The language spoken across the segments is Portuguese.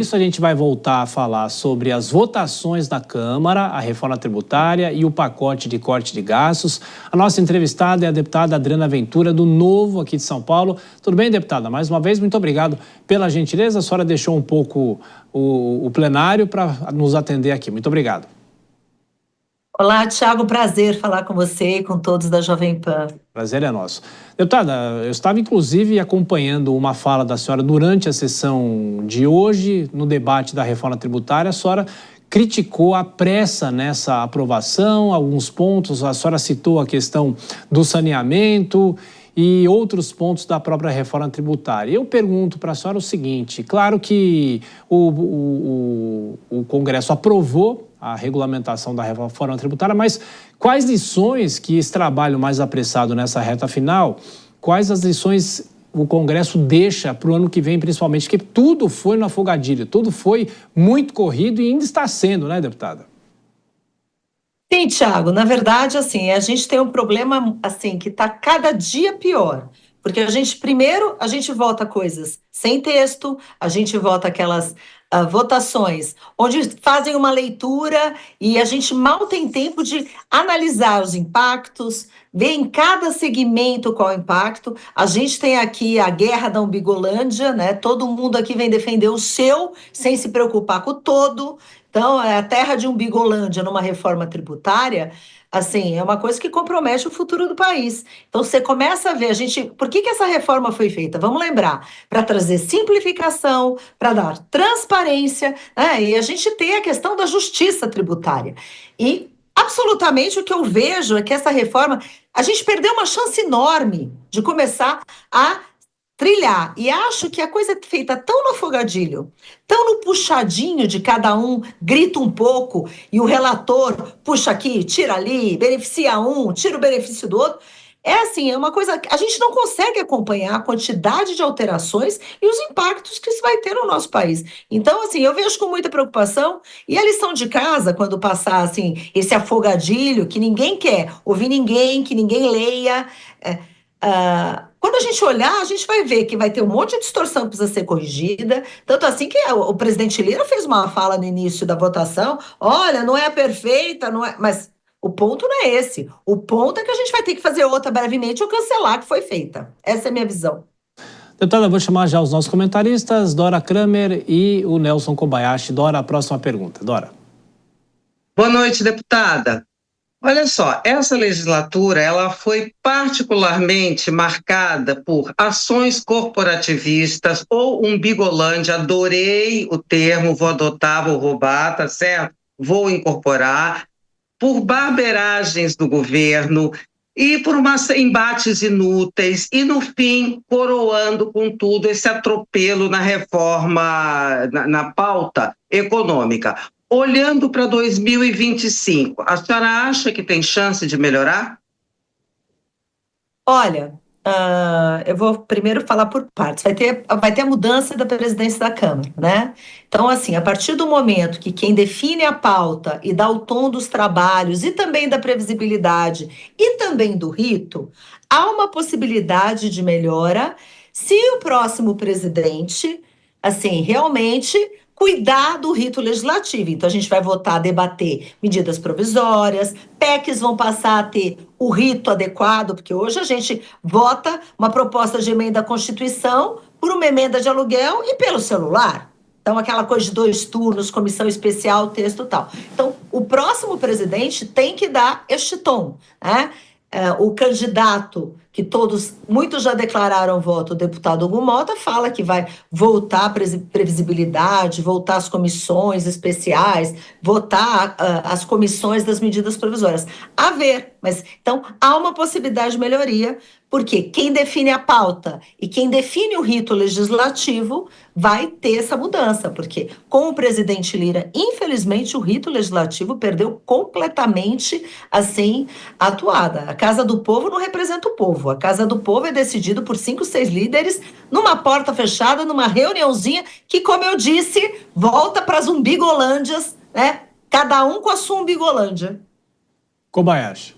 Isso a gente vai voltar a falar sobre as votações na Câmara, a reforma tributária e o pacote de corte de gastos. A nossa entrevistada é a deputada Adriana Ventura, do Novo, aqui de São Paulo. Tudo bem, deputada? Mais uma vez, muito obrigado pela gentileza. A senhora deixou um pouco o plenário para nos atender aqui. Muito obrigado. Olá, Thiago, prazer falar com você e com todos da Jovem Pan. Prazer é nosso. Deputada, eu estava inclusive acompanhando uma fala da senhora durante a sessão de hoje, no debate da reforma tributária. A senhora criticou a pressa nessa aprovação, alguns pontos, a senhora citou a questão do saneamento e outros pontos da própria reforma tributária. Eu pergunto para a senhora o seguinte: claro que o Congresso aprovou a regulamentação da reforma tributária, mas quais lições que esse trabalho mais apressado nessa reta final, quais as lições o Congresso deixa para o ano que vem, principalmente, porque tudo foi no afogadilho, tudo foi muito corrido e ainda está sendo, né, deputada? Sim, Thiago, na verdade, assim, a gente tem um problema, assim, que está cada dia pior, porque primeiro, a gente vota coisas sem texto, a gente vota aquelas votações onde fazem uma leitura e a gente mal tem tempo de analisar os impactos, ver em cada segmento qual é o impacto. A gente tem aqui a guerra da Umbigolândia, né? Todo mundo aqui vem defender o seu sem se preocupar com o todo. Então, é a terra de Umbigolândia numa reforma tributária, assim, é uma coisa que compromete o futuro do país. Então, você começa a ver, por que essa reforma foi feita? Vamos lembrar, para trazer simplificação, para dar transparência, né? E a gente tem a questão da justiça tributária. E, absolutamente, o que eu vejo é que essa reforma, a gente perdeu uma chance enorme de começar a trilhar. E acho que a coisa é feita tão no afogadilho, tão no puxadinho de cada um, grita um pouco, e o relator puxa aqui, tira ali, beneficia um, tira o benefício do outro. É assim, é uma coisa que a gente não consegue acompanhar a quantidade de alterações e os impactos que isso vai ter no nosso país. Então, assim, eu vejo com muita preocupação, e a lição de casa, quando passar, assim, esse afogadilho, que ninguém quer ouvir ninguém, que ninguém leia, quando a gente olhar, a gente vai ver que vai ter um monte de distorção que precisa ser corrigida. Tanto assim que o presidente Lira fez uma fala no início da votação: olha, não é perfeita, não é. Mas o ponto não é esse. O ponto é que a gente vai ter que fazer outra brevemente ou cancelar a que foi feita. Essa é a minha visão. Deputada, vou chamar já os nossos comentaristas, Dora Kramer e o Nelson Kobayashi. Dora, a próxima pergunta. Dora. Boa noite, deputada. Olha só, essa legislatura ela foi particularmente marcada por ações corporativistas ou umbigolândia. Adorei o termo, vou adotar, vou roubar, tá certo? Vou incorporar. Por barberagens do governo e por embates inúteis e, no fim, coroando com tudo esse atropelo na reforma, na pauta econômica. Olhando para 2025, a senhora acha que tem chance de melhorar? Olha, eu vou primeiro falar por partes. Vai ter a mudança da presidência da Câmara, né? Então, assim, a partir do momento que quem define a pauta e dá o tom dos trabalhos e também da previsibilidade e também do rito, há uma possibilidade de melhora se o próximo presidente, assim, realmente cuidar do rito legislativo. Então, a gente vai votar, debater medidas provisórias, PECs vão passar a ter o rito adequado, porque hoje a gente vota uma proposta de emenda à Constituição por uma emenda de aluguel e pelo celular. Então, aquela coisa de 2 turnos, comissão especial, texto e tal. Então, o próximo presidente tem que dar este tom, né? O candidato, que muitos já declararam voto, o deputado Hugo Mota, fala que vai voltar a previsibilidade, voltar as comissões especiais, votar as comissões das medidas provisórias. A ver, mas então há uma possibilidade de melhoria, porque quem define a pauta e quem define o rito legislativo vai ter essa mudança, porque com o presidente Lira, infelizmente, o rito legislativo perdeu completamente, assim, a atuada. A Casa do Povo não representa o povo. A Casa do Povo é decidido por 5, 6 líderes numa porta fechada, numa reuniãozinha que, como eu disse, volta para as umbigolândias, né? Cada um com a sua umbigolândia. Kobayashi.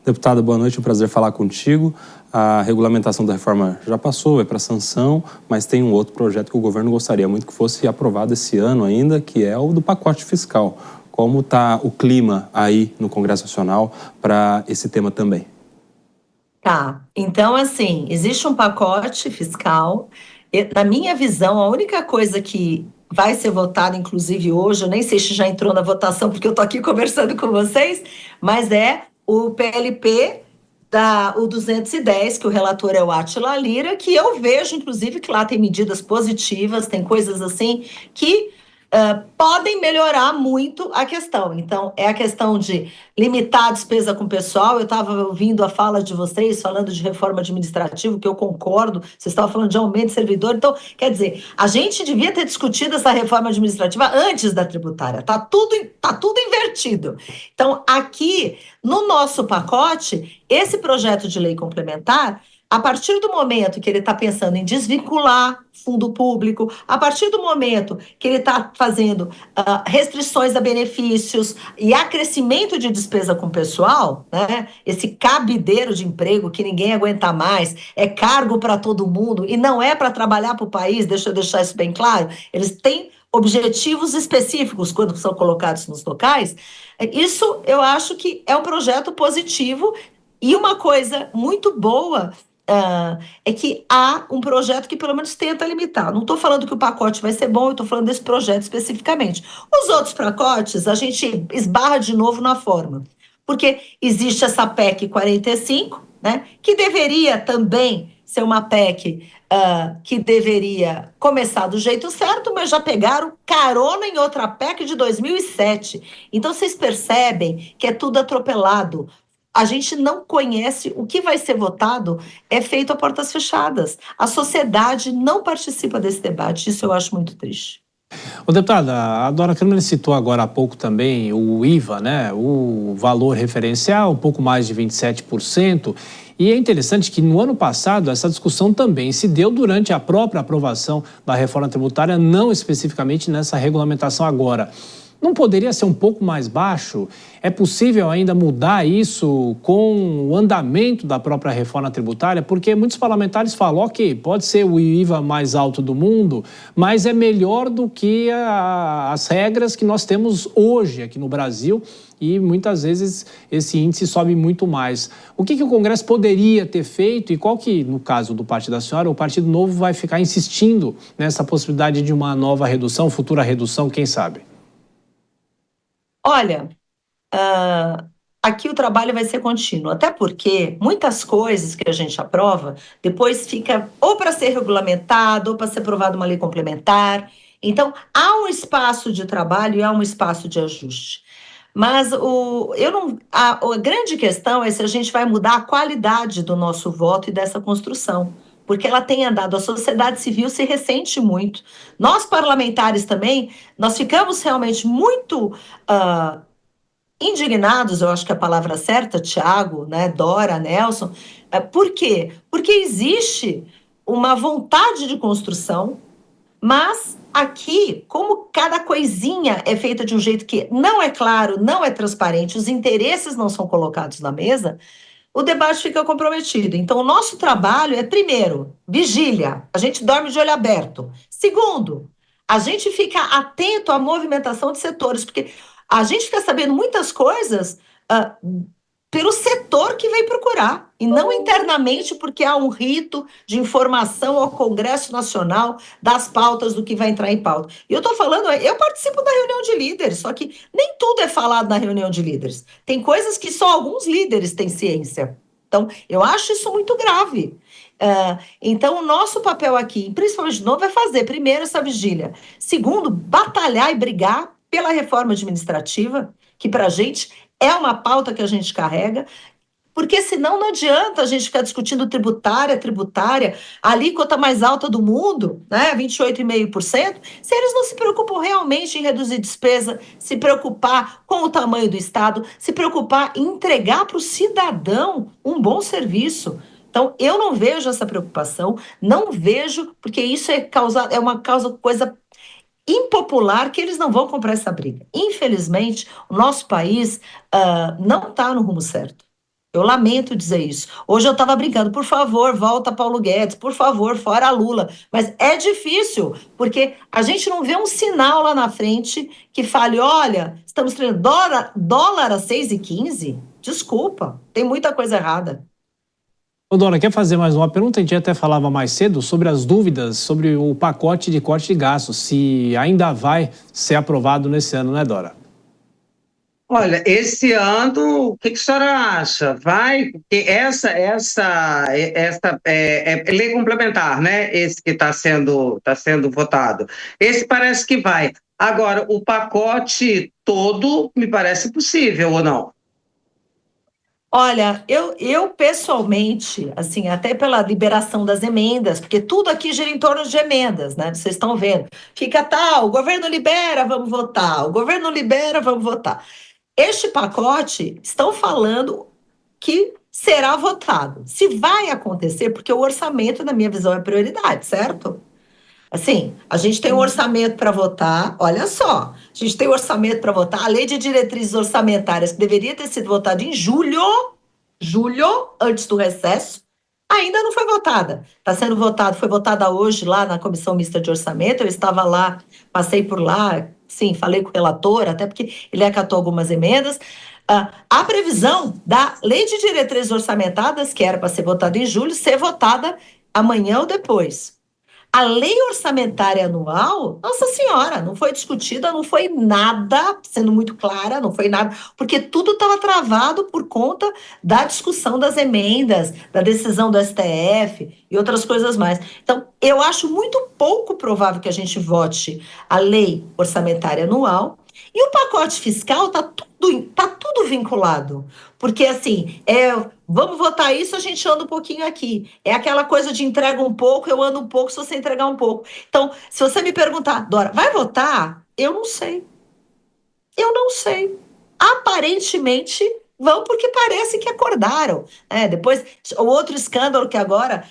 Deputada, boa noite, é um prazer falar contigo. A regulamentação da reforma já passou, vai para sanção, mas tem um outro projeto que o governo gostaria muito que fosse aprovado esse ano ainda, que é o do pacote fiscal. Como está o clima aí no Congresso Nacional para esse tema também? Tá, então assim, existe um pacote fiscal. Na minha visão, a única coisa que vai ser votada, inclusive hoje, eu nem sei se já entrou na votação, porque eu estou aqui conversando com vocês, mas é o PLP o 210, que o relator é o Átila Lira, que eu vejo, inclusive, que lá tem medidas positivas, tem coisas assim que podem melhorar muito a questão. Então, é a questão de limitar a despesa com o pessoal. Eu estava ouvindo a fala de vocês falando de reforma administrativa, que eu concordo, vocês estavam falando de aumento de servidor. Então, quer dizer, a gente devia ter discutido essa reforma administrativa antes da tributária. Tá tudo invertido. Então, aqui, no nosso pacote, esse projeto de lei complementar, a partir do momento que ele está pensando em desvincular fundo público, a partir do momento que ele está fazendo restrições a benefícios e acrescimento de despesa com o pessoal, né? Esse cabideiro de emprego que ninguém aguenta mais, é cargo para todo mundo e não é para trabalhar para o país, deixa eu deixar isso bem claro, eles têm objetivos específicos quando são colocados nos locais. Isso eu acho que é um projeto positivo e uma coisa muito boa é que há um projeto que pelo menos tenta limitar. Não estou falando que o pacote vai ser bom, eu estou falando desse projeto especificamente. Os outros pacotes, a gente esbarra de novo na forma. Porque existe essa PEC 45, né, que deveria também ser uma PEC que deveria começar do jeito certo, mas já pegaram carona em outra PEC de 2007. Então, vocês percebem que é tudo atropelado. A gente não conhece o que vai ser votado, é feito a portas fechadas. A sociedade não participa desse debate, isso eu acho muito triste. Ô, deputada, a Dora Kramer citou agora há pouco também o IVA, né? O valor referencial, um pouco mais de 27%. E é interessante que no ano passado essa discussão também se deu durante a própria aprovação da reforma tributária, não especificamente nessa regulamentação agora. Não poderia ser um pouco mais baixo? É possível ainda mudar isso com o andamento da própria reforma tributária? Porque muitos parlamentares falam, ok, pode ser o IVA mais alto do mundo, mas é melhor do que as regras que nós temos hoje aqui no Brasil e muitas vezes esse índice sobe muito mais. O que o Congresso poderia ter feito e qual que, no caso do partido da senhora, o Partido Novo vai ficar insistindo nessa possibilidade de uma nova redução, futura redução, quem sabe? Olha, aqui o trabalho vai ser contínuo, até porque muitas coisas que a gente aprova, depois fica ou para ser regulamentado, ou para ser aprovada uma lei complementar. Então, há um espaço de trabalho e há um espaço de ajuste. Mas a grande questão é se a gente vai mudar a qualidade do nosso voto e dessa construção, porque ela tem andado, a sociedade civil se ressente muito. Nós, parlamentares também, nós ficamos realmente muito indignados, eu acho que é a palavra certa, Tiago, né, Dora, Nelson. Por quê? Porque existe uma vontade de construção, mas aqui, como cada coisinha é feita de um jeito que não é claro, não é transparente, os interesses não são colocados na mesa, o debate fica comprometido. Então, o nosso trabalho é, primeiro, vigília. A gente dorme de olho aberto. Segundo, a gente fica atento à movimentação de setores, porque a gente fica sabendo muitas coisas pelo setor que vem procurar, e não internamente porque há um rito de informação ao Congresso Nacional das pautas do que vai entrar em pauta. E eu estou falando, eu participo da reunião de líderes, só que nem tudo é falado na reunião de líderes. Tem coisas que só alguns líderes têm ciência. Então, eu acho isso muito grave. Então, o nosso papel aqui, principalmente de novo, é fazer, primeiro, essa vigília. Segundo, batalhar e brigar pela reforma administrativa, que para a gente é uma pauta que a gente carrega, porque senão não adianta a gente ficar discutindo tributária, a alíquota mais alta do mundo, né, 28,5%, se eles não se preocupam realmente em reduzir despesa, se preocupar com o tamanho do Estado, se preocupar em entregar para o cidadão um bom serviço. Então, eu não vejo essa preocupação, não vejo, porque isso é uma coisa impopular, que eles não vão comprar essa briga. Infelizmente, o nosso país não está no rumo certo. Eu lamento dizer isso. Hoje eu estava brincando, por favor, volta Paulo Guedes, por favor, fora Lula. Mas é difícil, porque a gente não vê um sinal lá na frente que fale, olha, estamos treinando dólar a 6,15. Desculpa, tem muita coisa errada. Ô, Dora, quer fazer mais uma pergunta? A gente até falava mais cedo sobre as dúvidas sobre o pacote de corte de gastos, se ainda vai ser aprovado nesse ano, né, Dora? Olha, esse ano, o que a senhora acha? Vai? Porque essa é lei complementar, né? Esse que tá sendo votado. Esse parece que vai. Agora, o pacote todo me parece possível, ou não? Olha, eu pessoalmente, assim, até pela liberação das emendas, porque tudo aqui gira em torno de emendas, né? Vocês estão vendo. Fica tal, o governo libera, vamos votar. O governo libera, vamos votar. Este pacote, estão falando que será votado. Se vai acontecer, porque o orçamento, na minha visão, é prioridade, certo? Assim, a gente tem um orçamento para votar, olha só, a gente tem um orçamento para votar, a lei de diretrizes orçamentárias, que deveria ter sido votada em julho, antes do recesso, ainda não foi votada. Está sendo votada, foi votada hoje lá na Comissão Mista de Orçamento, eu estava lá, passei por lá, sim, falei com o relator, até porque ele acatou algumas emendas. A previsão da lei de diretrizes orçamentárias, que era para ser votada em julho, ser votada amanhã ou depois. A lei orçamentária anual, nossa senhora, não foi discutida, não foi nada, sendo muito clara, não foi nada, porque tudo estava travado por conta da discussão das emendas, da decisão do STF e outras coisas mais. Então, eu acho muito pouco provável que a gente vote a lei orçamentária anual. E o pacote fiscal tá tudo vinculado. Porque, assim, vamos votar isso, a gente anda um pouquinho aqui. É aquela coisa de entrega um pouco, eu ando um pouco, se você entregar um pouco. Então, se você me perguntar, Dora, vai votar? Eu não sei. Eu não sei. Aparentemente vão porque parece que acordaram. Depois, o outro escândalo que agora,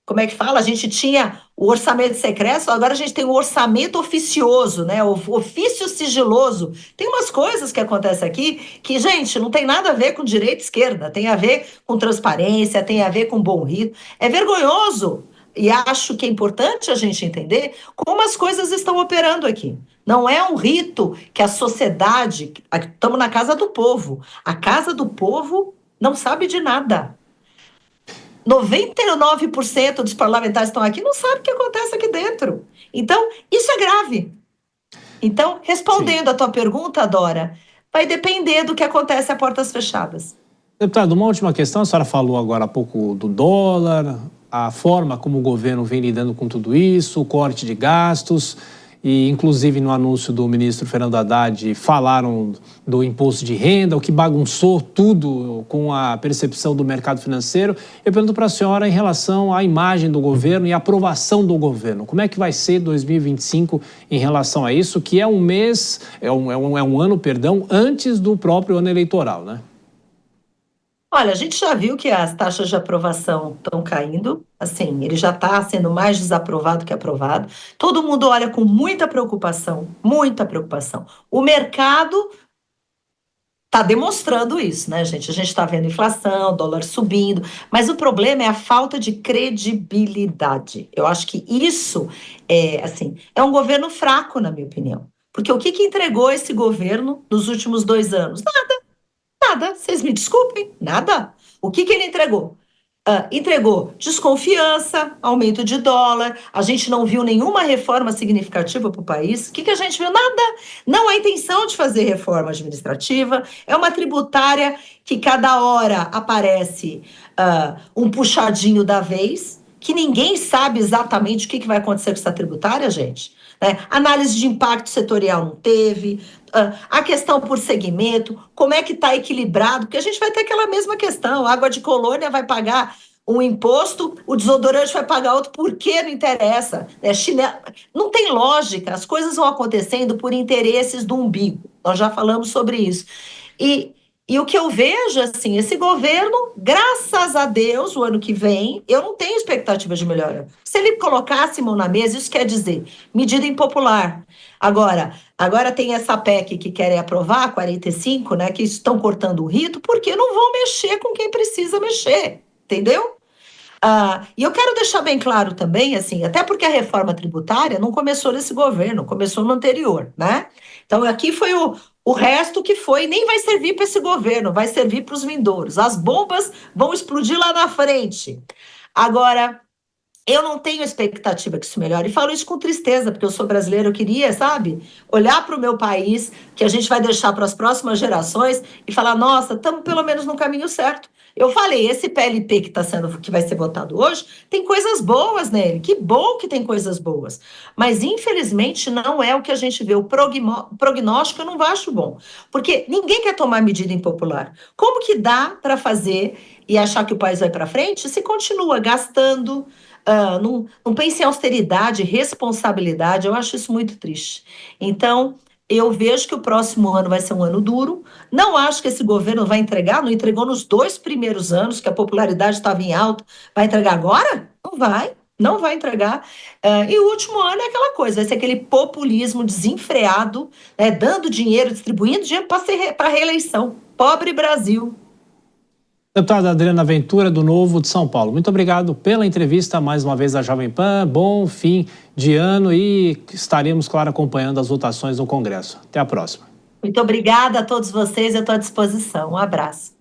como é que fala? A gente tinha o orçamento secreto, agora a gente tem o orçamento oficioso, né? O ofício sigiloso. Tem umas coisas que acontecem aqui que, gente, não tem nada a ver com direita e esquerda, tem a ver com transparência, tem a ver com bom rito. É vergonhoso. E acho que é importante a gente entender como as coisas estão operando aqui. Não é um rito que a sociedade. Estamos na casa do povo. A casa do povo não sabe de nada. 99% dos parlamentares que estão aqui não sabem o que acontece aqui dentro. Então, isso é grave. Então, respondendo à tua pergunta, Dora, vai depender do que acontece a portas fechadas. Deputado, uma última questão. A senhora falou agora há pouco do dólar, a forma como o governo vem lidando com tudo isso, o corte de gastos, e inclusive no anúncio do ministro Fernando Haddad falaram do imposto de renda, o que bagunçou tudo com a percepção do mercado financeiro. Eu pergunto para a senhora em relação à imagem do governo e à aprovação do governo. Como é que vai ser 2025 em relação a isso, que é um ano, antes do próprio ano eleitoral, né? Olha, a gente já viu que as taxas de aprovação estão caindo, assim, ele já está sendo mais desaprovado que aprovado. Todo mundo olha com muita preocupação, muita preocupação. O mercado está demonstrando isso, né, gente? A gente está vendo inflação, dólar subindo, mas o problema é a falta de credibilidade. Eu acho que isso é um governo fraco, na minha opinião. Porque o que entregou esse governo nos últimos 2 anos? Nada, vocês me desculpem, nada. O que ele entregou? Entregou desconfiança, aumento de dólar, a gente não viu nenhuma reforma significativa para o país. O que a gente viu? Nada. Não há intenção de fazer reforma administrativa, é uma tributária que cada hora aparece um puxadinho da vez, que ninguém sabe exatamente o que vai acontecer com essa tributária, gente. Análise de impacto setorial não teve, a questão por segmento, como é que está equilibrado, porque a gente vai ter aquela mesma questão, a água de colônia vai pagar um imposto, o desodorante vai pagar outro, por que não interessa? Não tem lógica, as coisas vão acontecendo por interesses do umbigo, nós já falamos sobre isso. E E o que eu vejo, assim, esse governo, graças a Deus, o ano que vem, eu não tenho expectativa de melhora. Se ele colocasse mão na mesa, isso quer dizer medida impopular. Agora tem essa PEC que querem aprovar, 45, né, que estão cortando o rito, porque não vão mexer com quem precisa mexer, entendeu? E eu quero deixar bem claro também, assim, até porque a reforma tributária não começou nesse governo, começou no anterior, né? Então, aqui foi o resto que foi, nem vai servir para esse governo, vai servir para os vindouros. As bombas vão explodir lá na frente. Agora, eu não tenho expectativa que isso melhore. E falo isso com tristeza, porque eu sou brasileira, eu queria, sabe, olhar para o meu país, que a gente vai deixar para as próximas gerações, e falar, nossa, estamos pelo menos no caminho certo. Eu falei, esse PLP que vai ser votado hoje, tem coisas boas nele. Que bom que tem coisas boas. Mas, infelizmente, não é o que a gente vê. O prognóstico eu não acho bom. Porque ninguém quer tomar medida impopular. Como que dá para fazer e achar que o país vai para frente se continua gastando, não pensa em austeridade, responsabilidade? Eu acho isso muito triste. Então, eu vejo que o próximo ano vai ser um ano duro. Não acho que esse governo vai entregar, não entregou nos 2 primeiros anos, que a popularidade estava em alta. Vai entregar agora? Não vai. Não vai entregar. E o último ano é aquela coisa, vai ser aquele populismo desenfreado, né, dando dinheiro, distribuindo dinheiro para a reeleição. Pobre Brasil. Deputada Adriana Ventura, do Novo de São Paulo, muito obrigado pela entrevista, mais uma vez à Jovem Pan. Bom fim de ano e estaremos, claro, acompanhando as votações no Congresso. Até a próxima. Muito obrigada a todos vocês, eu estou à disposição. Um abraço.